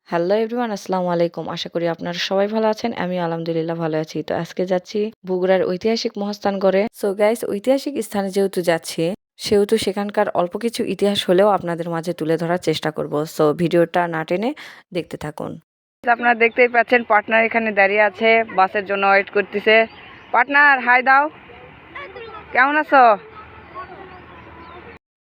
Hello everyone, আসসালামু আলাইকুম। আশা করি আপনারা সবাই ভালো আছেন। আমি আলহামদুলিল্লাহ ভালো আছি। তো আজকে যাচ্ছি বগুড়ার ঐতিহাসিক মহাস্থানগড়ে। সো গাইস, ঐতিহাসিক স্থানে যেহেতু যাচ্ছি সেহেতু সেখানকার অল্প কিছু ইতিহাস হলেও আপনাদের মাঝে তুলে ধরার চেষ্টা করব। সো ভিডিওটা না টেনে দেখতে থাকুন। আপনারা দেখতেই পাচ্ছেন পার্টনার এখানে দাঁড়িয়ে আছে, বাসের জন্য ওয়েট করতেছে। পার্টনার হাই দাও, কেমন আছো?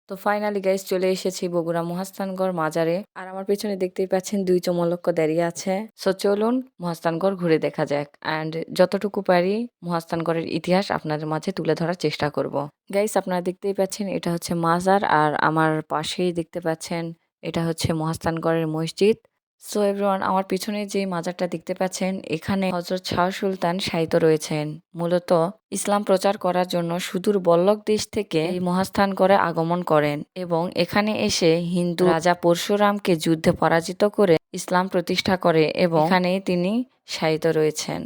তো ফাইনালি গাইস চলে এসেছি বগুড়া মহাস্থানগড় মাজারে। আর আমার পেছনে দেখতেই পাচ্ছেন দুই চমলক্ষ দাঁড়িয়ে আছে। সো চলুন মহাস্থানগড় ঘুরে দেখা যাক, অ্যান্ড যতটুকু পারি মহাস্থানগড়ের ইতিহাস আপনাদের মাঝে তুলে ধরার চেষ্টা করব। গাইস আপনারা দেখতেই পাচ্ছেন এটা হচ্ছে মাজার, আর আমার পাশেই দেখতে পাচ্ছেন এটা হচ্ছে মহাস্থানগড়ের মসজিদ। সো এভরিওয়ান, আমার পিছনে যে মাজারটা দেখতে পাচ্ছেন এখানে হযরত শাহ সুলতান শায়িত রয়েছেন। মূলত ইসলাম প্রচার করার জন্য সুদূর বল্লক দেশ থেকে এই মহাস্থানগড়ে আগমন করেন এবং এখানে এসে হিন্দু রাজা পরশুরামকে যুদ্ধে পরাজিত করে ইসলাম প্রতিষ্ঠা করে এবং এখানেই তিনি শায়িত রয়েছেন।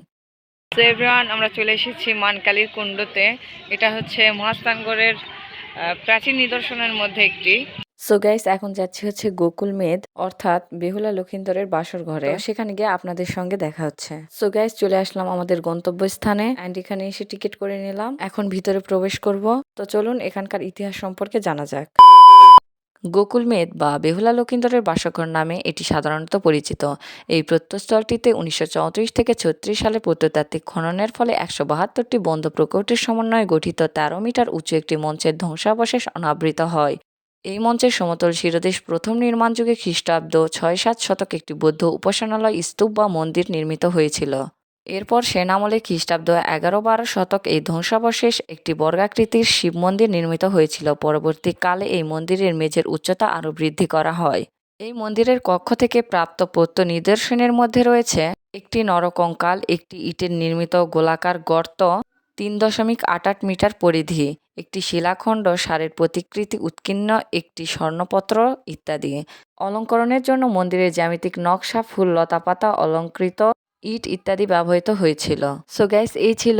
তো এভরিওয়ান, আমরা চলে এসেছি মানকালীর কুণ্ডতে। এটা হচ্ছে মহাস্থানগড়ের প্রাচীন নিদর্শনের মধ্যে একটি। সো গাইস, এখন যাচ্ছি হচ্ছে গোকুল মেদ অর্থাৎ বেহুলা লক্ষিন্দরের বাসর ঘরে। সেখানে গিয়ে আপনাদের সঙ্গে দেখা হচ্ছে। সো গাইস, চলে আসলাম আমাদের গন্তব্যস্থানে এন্ড এখানে এসে টিকিট করে নিলাম। এখন ভিতরে প্রবেশ করব। তো চলুন এখানকার ইতিহাস সম্পর্কে জানা যাক। গোকুল মেদ বা বেহুলা লক্ষিন্দরের বাসঘর নামে এটি সাধারণত পরিচিত। এই প্রত্নস্থলটিতে 1934 থেকে 36 সালে প্রত্নতাত্ত্বিক খননের ফলে 172টি বন্ধ প্রকৌটির সমন্বয়ে গঠিত 13 মিটার উঁচু একটি মঞ্চের ধ্বংসাবশেষ অনাবৃত হয়। এই মঞ্চের সমতল শিরদেশ প্রথম নির্মাণ যুগে খ্রিস্টাব্দ 6-7 শতক একটি বৌদ্ধ উপাসনালয় স্তূপ বা মন্দির নির্মিত হয়েছিল। এরপর সেন আমলে খ্রিস্টাব্দ 11-12 শতক এই ধ্বংসাবশেষ একটি বর্গাকৃতির শিব মন্দির নির্মিত হয়েছিল। পরবর্তীকালে এই মন্দিরের মেঝের উচ্চতা আরও বৃদ্ধি করা হয়। এই মন্দিরের কক্ষ থেকে প্রাপ্ত প্রত্ন নিদর্শনের মধ্যে রয়েছে একটি নরকঙ্কাল, একটি ইটের নির্মিত গোলাকার গর্ত 3.88 মিটার পরিধি, একটি শিলাখণ্ড, ষাঁড়ের প্রতিকৃতি উৎকীর্ণ একটি স্বর্ণপত্র ইত্যাদি। অলঙ্করণের জন্য মন্দিরের জ্যামিতিক নকশা, ফুল, লতাপাতা, অলঙ্কৃত ইট ইত্যাদি ব্যবহৃত হয়েছিল। সো গাইস, এই ছিল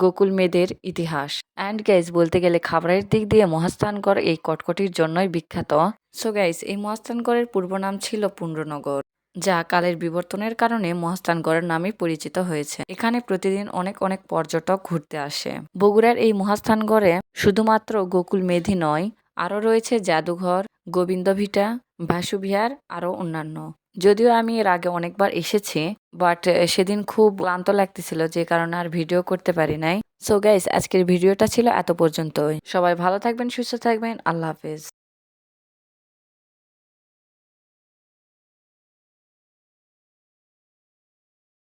গোকুল মেদের ইতিহাস। অ্যান্ড গাইস, বলতে গেলে খাবারের দিক দিয়ে মহাস্থানগড় এই কটকটির জন্যই বিখ্যাত। সো গাইস, এই মহাস্থানগড়ের পূর্ব নাম ছিল পুণ্ড্রনগর, যা কালের বিবর্তনের কারণে মহাস্থানগড়ের নামে পরিচিত হয়েছে। এখানে প্রতিদিন অনেক অনেক পর্যটক ঘুরতে আসে। বগুড়ার এই মহাস্থানগড়ে শুধুমাত্র গোকুল মেধি নয়, আরও রয়েছে জাদুঘর, গোবিন্দভিটা, ভাসুবিহার, আরও অন্যান্য। যদিও আমি এর আগে অনেকবার এসেছি, বাট সেদিন খুব ক্লান্ত লাগতেছিল, যে কারণে আর ভিডিও করতে পারি নাই। সো গাইস, আজকের ভিডিওটা ছিল এত পর্যন্তই। সবাই ভালো থাকবেন, সুস্থ থাকবেন। আল্লাহ হাফেজ।